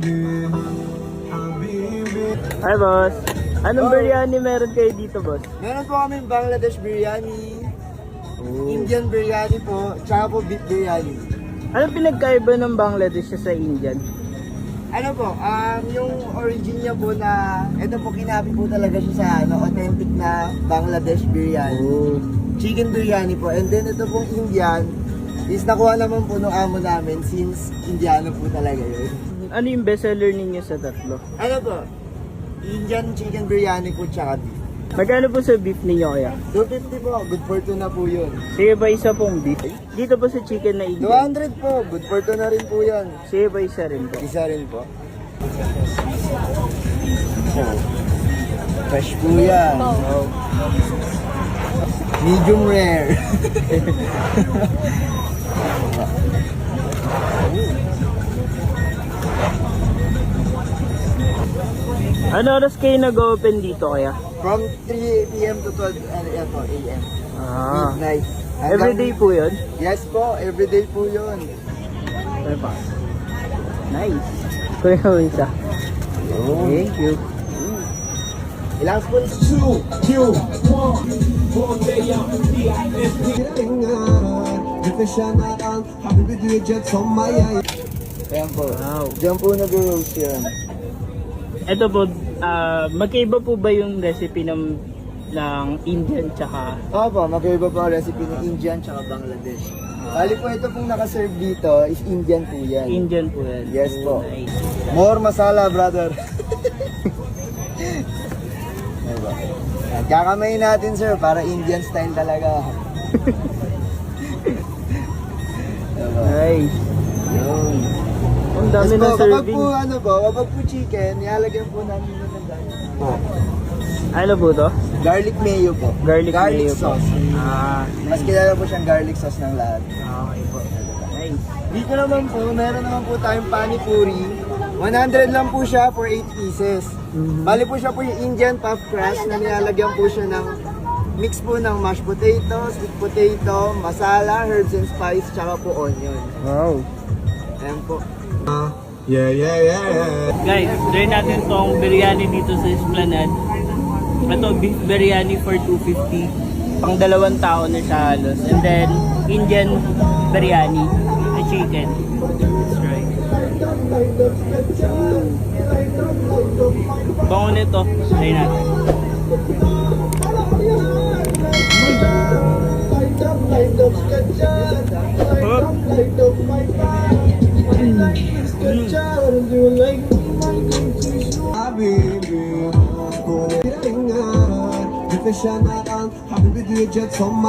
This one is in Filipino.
Hi boss. Anong biryani meron kayo dito boss? Meron po kami Bangladesh biryani, Indian biryani po, tsaka po beef biryani. Anong pinagkaiba ng Bangladesh sa Indian? Ano po, yung origin niya po na, ito po kinabi po talaga siya sa authentic na Bangladesh biryani. Chicken biryani po. And then ito pong Indian, is nakuha naman po ng amo namin since Indiano po talaga yun. Ano yung bestseller ninyo sa tatlo? Ano po, Indian chicken biryani po tsaka beef. Magkano po sa beef ninyo kaya? 250 po, good for two na po yun. Sige ba isa pong beef? Dito po sa chicken na Indian? 200 po, good for two na rin po yan. Sige ba isa rin po? Isa rin po. Fresh po yan. Medium rare. Ano oras kayo nag-open dito kaya? From 3 p.m. to 12 a.m. Midnight. Everyday po yun? Yes po, everyday po yun. Ano pa? Nice. Kuya ko isa. Thank you. Ilang spoon? 2, 1. Ayan po. Wow. Diyan po nag-roast yan. Ito po, magkaiba po ba yung recipe ng Indian tsaka... Opo, magkaiba po ang recipe ng Indian tsaka Bangladesh. Bali po ito pong nakaserve dito is Indian po yan. Indian po yan? Yes po. Nice. More masala, brother. Diba? Yan, kakamayin natin, sir, para Indian style talaga. Diba? Nice. Yun. Ang dami Yes na po, kapag serving. po, kapag po chicken, nilalagyan po namin yun ng garlic. Ano po to? Garlic mayo po. Garlic mayo po. sauce. Nice. Mas kilala po siyang garlic sauce ng lahat. Okay po. Nice. Dito naman po, meron naman po tayong panipuri. 100 lang po siya for 8 pieces. Bali po siya po yung Indian puff crust na nilalagyan po siya ng mix po ng mashed potato, sweet potato, masala, herbs and spice, tsaka po onion. Wow. Ayan po. Guys, try natin tong biryani dito sa Esplanade. Ito, beef biryani for 250. Pang 2 tao na siya halos. And then, Indian biryani na chicken. Let's try. Bango nito. Try natin. حبيبي ديجت ثم